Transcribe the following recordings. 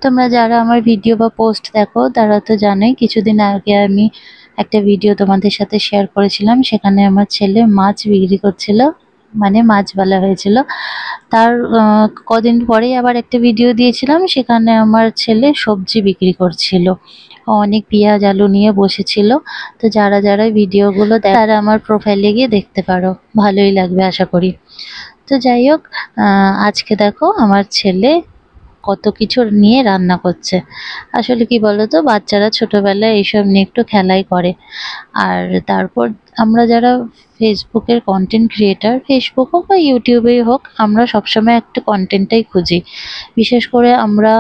তোমরা যারা আমার ভিডিও বা পোস্ট দেখো তারা তো জানোই, কিছুদিন আগে আমি একটা ভিডিও তোমাদের সাথে শেয়ার করেছিলাম। সেখানে আমার ছেলে মাছ বিক্রি করছিল, মানে মাছওয়ালা হয়েছিল। তার কদিন পরেই আবার একটা ভিডিও দিয়েছিলাম, সেখানে আমার ছেলে সবজি বিক্রি করছিল। অনেক পেঁয়াজ আলু নিয়ে বসেছিল। তো যারা যারা ভিডিওগুলো তারা আমার প্রোফাইলে গিয়ে দেখতে পারো, ভালোই লাগবে আশা করি। তো যাই হোক, আজকে দেখো আমার ছেলে কত কিছু নিয়ে রান্না করছে। আসলে কি বলতো, বাচ্চারা ছোটবেলায় এইসব নিয়ে একটু খেলাই করে। আর তারপর আমরা যারা ফেসবুকের কন্টেন্ট ক্রিয়েটার, ফেসবুক হোক বা ইউটিউবেই হোক, আমরা সবসময় একটা কন্টেন্টটাই খুঁজি। বিশেষ করে আমরা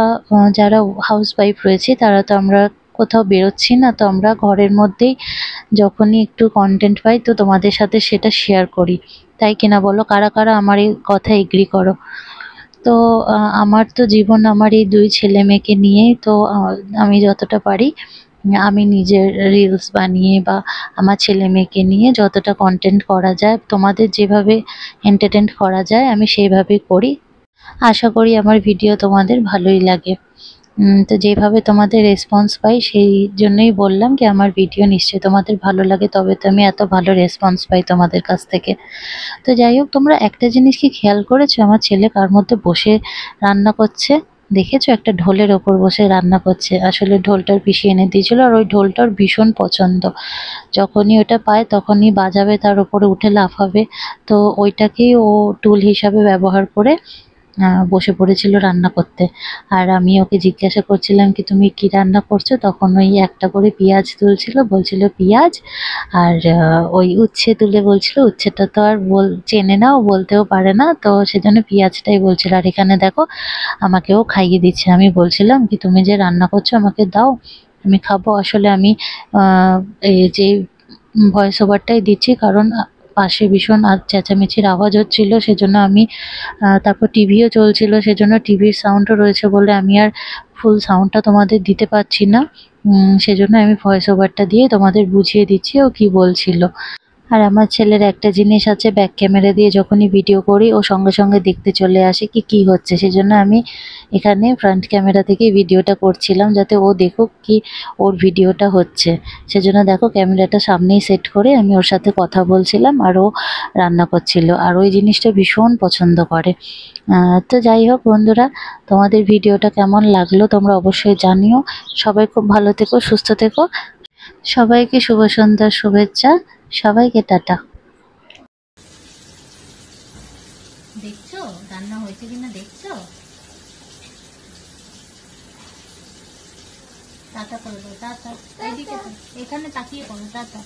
যারা হাউস ওয়াইফ রয়েছি, তারা তো আমরা কোথাও বেরোচ্ছি না, তো আমরা ঘরের মধ্যেই যখনই একটু কন্টেন্ট পাই তো তোমাদের সাথে সেটা শেয়ার করি। তাই কিনা বলো, কারা কারা আমার এই কথা এগ্রি করো? তো আমার তো জীবন আমার এই ২ ছেলে মেয়েকে নিয়েই। তো আমি যতটা পারি আমি নিজের রিলস বানিয়ে বা আমার ছেলে মেয়েকে নিয়ে যতটা কন্টেন্ট করা যায়, তোমাদের যেভাবে এন্টারটেইন করা যায় আমি সেইভাবেই করি। আশা করি আমার ভিডিও তোমাদের ভালোই লাগে। তো যেভাবে তোমাদের রেসপন্স পাই সেই জন্যই বললাম কি আমার ভিডিও নিশ্চয়ই তোমাদের ভালো লাগে, তবে তো আমি এত ভালো রেসপন্স পাই তোমাদের কাছ থেকে। তো যাই হোক, তোমরা একটা জিনিস কি খেয়াল করেছো, আমার ছেলে কার মধ্যে বসে রান্না করছে? দেখেছো? একটা ঢোলের ওপর বসে রান্না করছে। আসলে ঢোলটার পিসি এনে দিয়েছিল, আর ওই ঢোলটা ওর ভীষণ পছন্দ। যখনই ওটা পায় তখনই বাজাবে, তার উপরে উঠে লাফাবে। তো ওইটাকেই ও টুল হিসাবে ব্যবহার করে বসে পড়েছিল রান্না করতে। আর আমি ওকে জিজ্ঞাসা করছিলাম কি তুমি কি রান্না করছো, তখন ওই একটা করে পেঁয়াজ তুলছিল, বলছিল পেঁয়াজ। আর ওই উচ্ছে তুলে বলছিল, উচ্ছেটা তো আর চেনে না, ও বলতেও পারে না, তো সেজন্য পেঁয়াজটাই বলছিল। আর এখানে দেখো আমাকেও খাইয়ে দিচ্ছে। আমি বলছিলাম কি তুমি যে রান্না করছো আমাকে দাও, আমি খাবো। আসলে আমি এই যে ভয়েস ওভারটাই দিচ্ছি, কারণ পাশে ভীষণ চেঁচামেচির আওয়াজ হচ্ছিল, সেজন্য আমি তারপর টিভিও চলছিল, সেজন্য টিভির সাউন্ডও রয়েছে বলে আমি আর ফুল সাউন্ডটা তোমাদের দিতে পারছি না। সেজন্য আমি ভয়েস ওভারটা দিয়ে তোমাদের বুঝিয়ে দিচ্ছি ও কি বলছিল। আর আমার ছেলের একটা জিনিস আছে, ব্যাক ক্যামেরা দিয়ে যখনই ভিডিও করি ও সঙ্গে সঙ্গে দেখতে চলে আসে কি কি হচ্ছে। সেজন্য আমি এখানে ফ্রন্ট ক্যামেরা থেকে ভিডিওটা করছিলাম, যাতে ও দেখুক কি ওর ভিডিওটা হচ্ছে। সেজন্য দেখো ক্যামেরাটা সামনেই সেট করে আমি ওর সাথে কথা বলছিলাম, আর ও রান্না করছিল, আর ওই জিনিসটা ভীষণ পছন্দ করে। তো যাই হোক বন্ধুরা, তোমাদের ভিডিওটা কেমন লাগলো তোমরা অবশ্যই জানিও। সবাই খুব ভালো থেকো, সুস্থ থেকো। সবাইকে শুভ সন্ধ্যার শুভেচ্ছা। সবাইকে টাটা। দেখছো রান্না হয়েছে কিনা দেখছো? টাটা করে দাও, টাটা। এদিকে এখানে তাকিয়ে করো, টাটা।